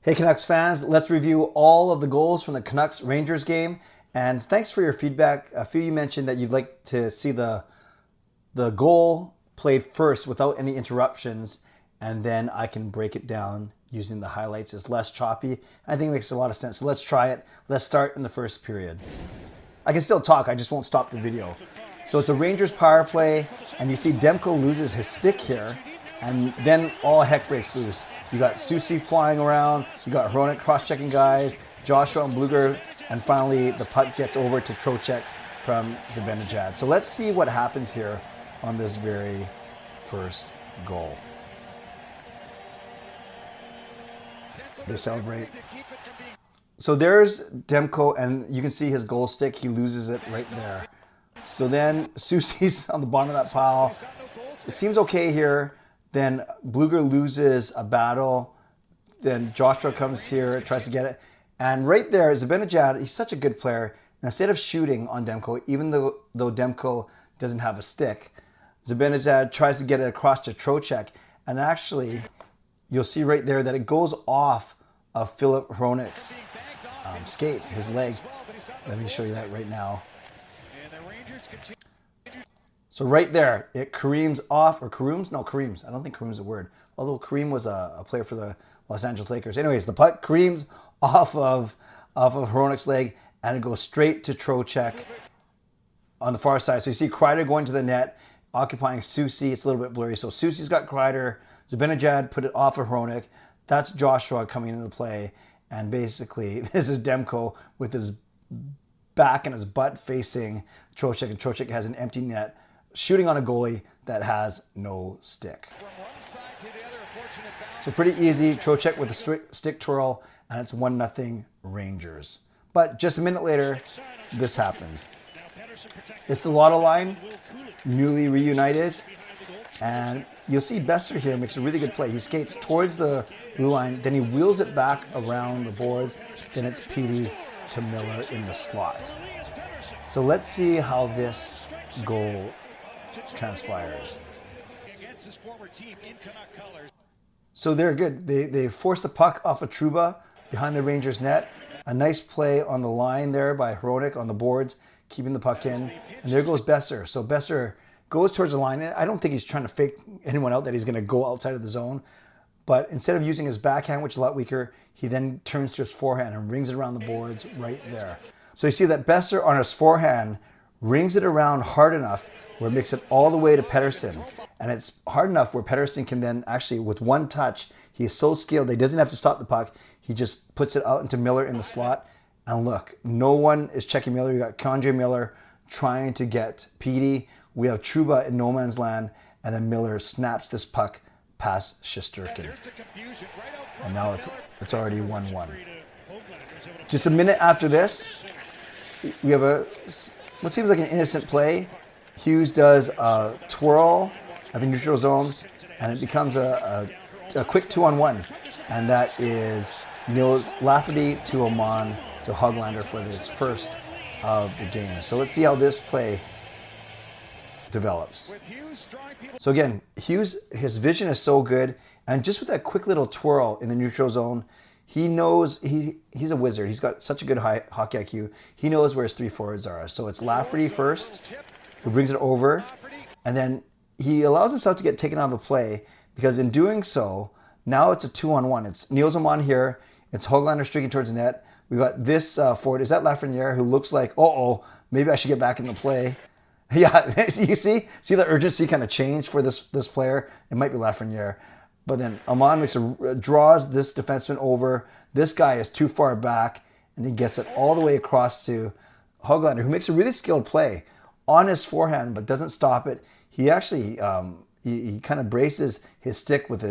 Hey Canucks fans, let's review all of the goals from the Canucks-Rangers game. And thanks for your feedback. A few of you mentioned that you'd like to see the goal played first without any interruptions, and then I can break it down using the highlights. It's less choppy. I think it makes a lot of sense. So let's try it. Let's start in the first period. I can still talk, I just won't stop the video. So it's a Rangers power play, and you see Demko loses his stick here, and then all heck breaks loose. You got Soucy flying around, you got Hronek cross-checking guys, Joshua and Bluger, and finally the puck gets over to Trocheck from Zibanejad. So let's see what happens here on this very first goal. They celebrate. So there's Demko, and you can see his goal stick. He loses it right there. So then Soucy's on the bottom of that pile. It seems okay here. Then Bluger loses a battle. Then Joshua comes here, tries to get it. And right there, Zibanejad, he's such a good player. And instead of shooting on Demko, even though Demko doesn't have a stick, Zibanejad tries to get it across to Trocheck. And actually, you'll see right there that it goes off of Filip Hronek's skate, his leg. Let me show you that right now. So right there, it careens off, or careens? No, careens. I don't think careens is a word. Although Kareem was a player for the Los Angeles Lakers. Anyways, the puck careens off of Hronek's leg, and it goes straight to Trocheck on the far side. So you see Kreider going to the net, occupying Soucy. It's a little bit blurry. So Soucy's got Kreider. Zibanejad put it off of Hronek. That's Joshua coming into play. And basically, this is Demko with his back and his butt facing Trocheck, and Trocheck has an empty net, shooting on a goalie that has no stick. So pretty easy. Trocheck with a stick twirl, and it's 1-0 Rangers. But just a minute later, this happens. It's the Lotto line, newly reunited, and you'll see Boeser here makes a really good play. He skates towards the blue line, then he wheels it back around the boards, then it's Petey to Miller in the slot. So let's see how this goal transpires. So they're good. They force the puck off of Trouba behind the Rangers net. A nice play on the line there by Hronek on the boards, keeping the puck in. And there goes Boeser. So Boeser goes towards the line. I don't think he's trying to fake anyone out that he's going to go outside of the zone. But instead of using his backhand, which is a lot weaker, he then turns to his forehand and rings it around the boards right there. So you see that Boeser on his forehand rings it around hard enough where it makes it all the way to Pettersson. And it's hard enough where Pettersson can then actually, with one touch, he is so skilled, he doesn't have to stop the puck. He just puts it out into Miller in the slot. And look, no one is checking Miller. You got K'Andre Miller trying to get Petey. We have Trouba in no man's land. And then Miller snaps this puck past Shesterkin. And now it's already 1-1. Just a minute after this, we have what seems like an innocent play. Hughes does a twirl at the neutral zone, and it becomes a quick 2-on-1. And that is Nils Lafferty to Oman to Hoglander for this first of the game. So let's see how this play develops. So again, Hughes, his vision is so good, and just with that quick little twirl in the neutral zone, he knows he's a wizard. He's got such a good hockey IQ. He knows where his three forwards are. So it's Lafferty first, who brings it over, and then he allows himself to get taken out of the play, because in doing so, now it's a 2-on-1. It's Niels Oman here. It's Hoglander streaking towards the net. We got this forward. Is that Lafreniere, who looks like, maybe I should get back in the play. Yeah, you see the urgency kind of change for this player. It might be Lafreniere. But then Oman draws this defenseman over. This guy is too far back, and he gets it all the way across to Hoglander, who makes a really skilled play on his forehand, but doesn't stop it. He actually he kind of braces his stick with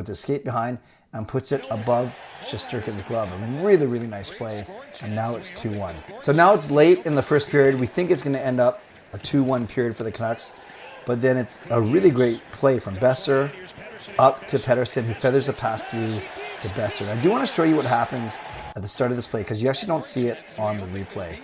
his skate behind and puts it above Shesterkin's glove. A really, really nice play. And now it's 2-1. So now it's late in the first period. We think it's going to end up a 2-1 period for the Canucks. But then it's a really great play from Boeser up to Pettersson, who feathers a pass through to Boeser. I do want to show you what happens at the start of this play, because you actually don't see it on the replay.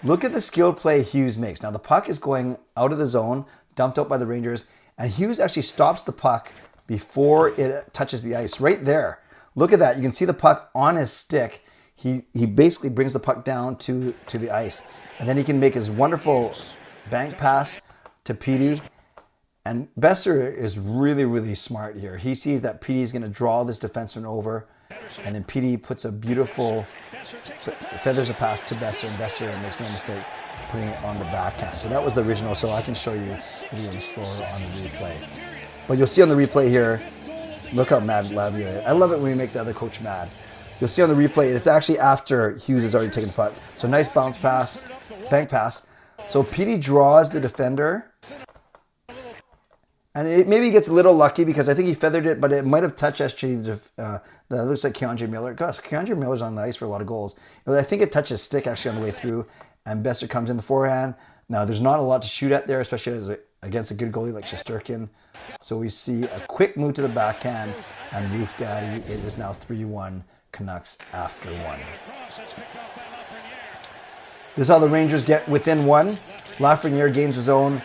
Look at the skilled play Hughes makes. Now the puck is going out of the zone, dumped out by the Rangers, and Hughes actually stops the puck before it touches the ice. Right there. Look at that. You can see the puck on his stick. He basically brings the puck down to the ice. And then he can make his wonderful bank pass to Petey. And Besser is really, really smart here. He sees that Petey is going to draw this defenseman over. And then Petey puts a beautiful, feathers a pass to Besser. And Besser makes no mistake putting it on the backhand. So that was the original. So I can show you even slower on the replay. But you'll see on the replay here, look how mad Lavia is. I love it when we make the other coach mad. You'll see on the replay, it's actually after Hughes has already taken the puck. So nice bounce pass, bank pass. So Petey draws the defender. And maybe he gets a little lucky because I think he feathered it, but it might have touched actually, that looks like Keandre Miller. Gosh, Keandre Miller's on the ice for a lot of goals. I think it touched his stick actually on the way through, and Besser comes in the forehand. Now, there's not a lot to shoot at there, especially against a good goalie like Shesterkin. So we see a quick move to the backhand, and Roof Daddy, it is now 3-1 Canucks after one. This is how the Rangers get within one. Lafreniere gains his own,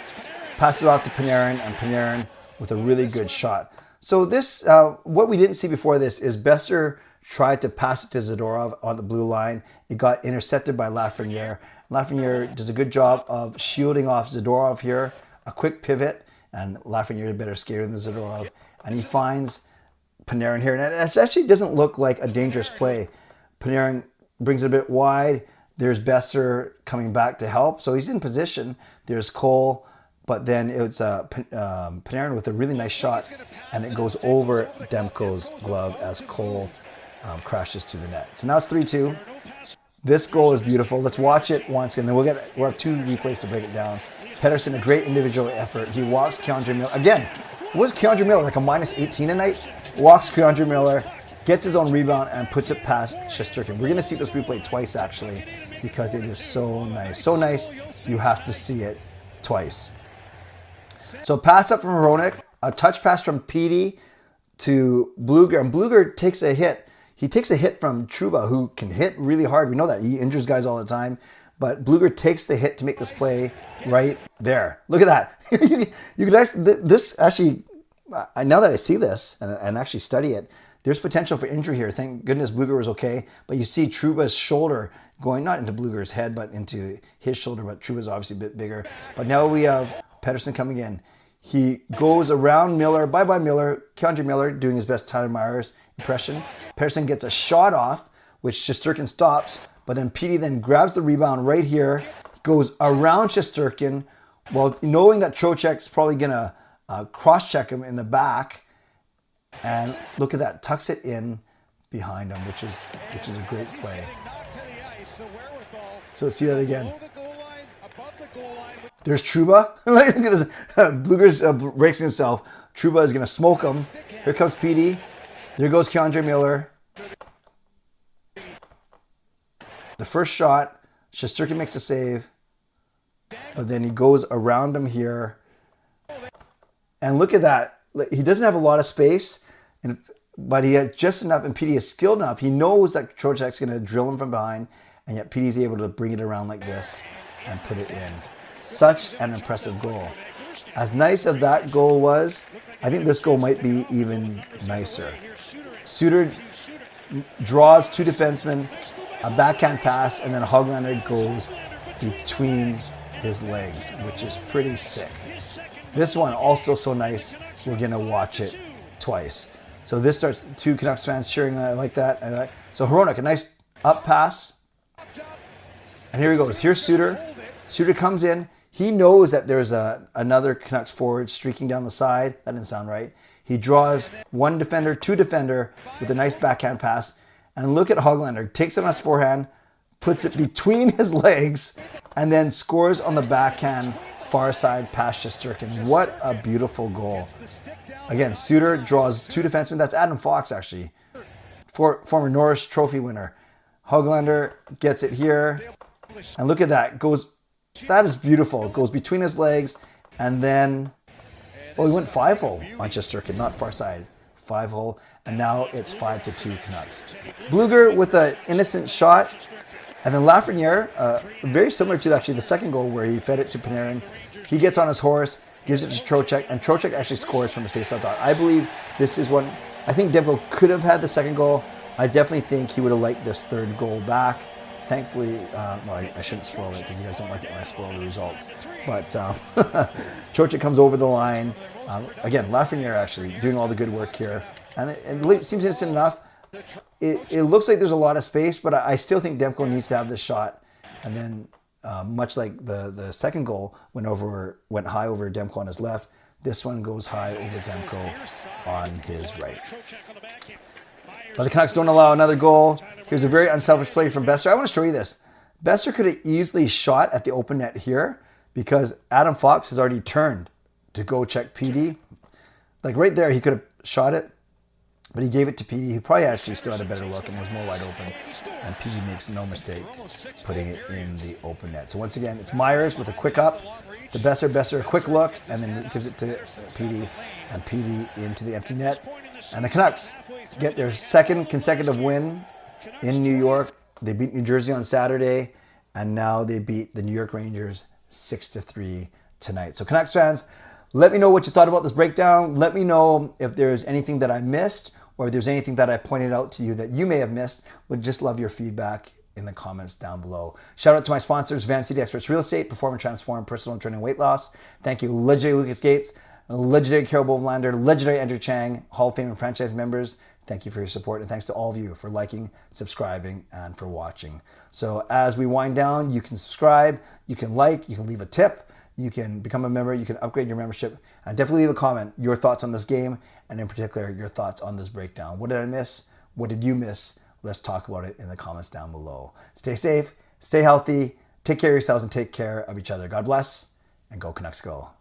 passes it off to Panarin, and Panarin with a really good shot. So this, what we didn't see before this is Besser tried to pass it to Zadorov on the blue line. It got intercepted by Lafreniere. Lafreniere does a good job of shielding off Zadorov here. A quick pivot, and Lafreniere is a better skater than Zadorov. And he finds Panarin here. And it actually doesn't look like a dangerous play. Panarin brings it a bit wide. There's Besser coming back to help. So he's in position. There's Cole. But then it's Panarin with a really nice shot, and it goes over Demko's glove as Cole crashes to the net. So now it's 3-2. This goal is beautiful. Let's watch it once, and then we'll have two replays to break it down. Pedersen, a great individual effort. He walks Keandre Miller. Again, was Keandre Miller like a -18 tonight? Walks Keandre Miller, gets his own rebound, and puts it past Shesterkin. We're going to see this replay twice, actually, because it is so nice. So nice, you have to see it twice. So pass up from Hronek, a touch pass from Petey to Bluger, and Bluger takes a hit. He takes a hit from Trouba, who can hit really hard. We know that. He injures guys all the time. But Bluger takes the hit to make this play right there. Look at that. you could actually, this actually, now that I see this and actually study it, there's potential for injury here. Thank goodness Bluger was okay. But you see Trouba's shoulder going not into Bluger's head, but into his shoulder. But Trouba's obviously a bit bigger. But now we have Pedersen coming in. He goes around Miller. Bye-bye Miller. Keandre Miller doing his best Tyler Myers impression. Pedersen gets a shot off, which Shesterkin stops. But then Petey then grabs the rebound right here. Goes around Shesterkin while knowing that Trocheck's probably going to cross-check him in the back. And look at that. Tucks it in behind him, which is a great play. So let's see that again. There's Trouba. Look at this. Bluger's breaks himself. Trouba is going to smoke him. Here comes Petey. There goes Keandre Miller. The first shot, Shesterkin makes a save. But then he goes around him here. And look at that. He doesn't have a lot of space, but he has just enough, and Petey is skilled enough. He knows that Trocheck's going to drill him from behind, and yet Petey's able to bring it around like this and put it in. Such an impressive goal. As nice as that goal was, I think this goal might be even nicer. Suter draws two defensemen, a backhand pass, and then Hoglander goes between his legs, which is pretty sick. This one also so nice, we're going to watch it twice. So this starts two Canucks fans cheering like that. So Hronek, a nice up pass. And here he goes. Here's Suter. Suter comes in. He knows that there's another Canucks forward streaking down the side. That didn't sound right. He draws one defender, two defender with a nice backhand pass. And look at Hoglander. Takes him as forehand, puts it between his legs, and then scores on the backhand far side past Shesterkin. What a beautiful goal. Again, Suter draws two defensemen. That's Adam Fox, actually. Former Norris Trophy winner. Hoglander gets it here. And look at that. That is beautiful. Goes between his legs. And then, he went 5-hole on Shesterkin, not far side. 5-hole. And now it's 5-2 Canucks. Bluger with an innocent shot. And then Lafreniere, very similar to actually the second goal where he fed it to Panarin. He gets on his horse, gives it to Trocheck, and Trocheck actually scores from the faceoff dot. I believe this is one I think Demko could have had the second goal. I definitely think he would have liked this third goal back. Thankfully, well, I shouldn't spoil it because you guys don't like it when I spoil the results. But Trocheck comes over the line. Again, Lafreniere actually doing all the good work here. And it seems instant enough. It looks like there's a lot of space, but I still think Demko needs to have this shot. And then, much like the second goal went high over Demko on his left, this one goes high over Demko on his right. But the Canucks don't allow another goal. Here's a very unselfish play from Besser. I want to show you this. Besser could have easily shot at the open net here because Adam Fox has already turned to go check PD. Like right there, he could have shot it, but he gave it to PD. He probably actually still had a better look and was more wide open. And PD makes no mistake putting it in the open net. So once again, it's Myers with a quick up to Besser. Besser, a quick look, and then gives it to PD. And PD into the empty net. And the Canucks get their second consecutive win in New York. They beat New Jersey on Saturday, and now they beat the New York Rangers 6-3 tonight. So Canucks fans, let me know what you thought about this breakdown. Let me know if there's anything that I missed or if there's anything that I pointed out to you that you may have missed. Would just love your feedback in the comments down below. Shout out to my sponsors, Van City Experts Real Estate, Perform and Transform Personal and Training Weight Loss. Thank you, legendary Lucas Gates, legendary Carol Bovlander, legendary Andrew Chang, Hall of Fame and franchise members. Thank you for your support, and thanks to all of you for liking, subscribing, and for watching. So as we wind down, you can subscribe, you can like, you can leave a tip, you can become a member, you can upgrade your membership, and definitely leave a comment, your thoughts on this game, and in particular, your thoughts on this breakdown. What did I miss? What did you miss? Let's talk about it in the comments down below. Stay safe, stay healthy, take care of yourselves, and take care of each other. God bless, and go Canucks go.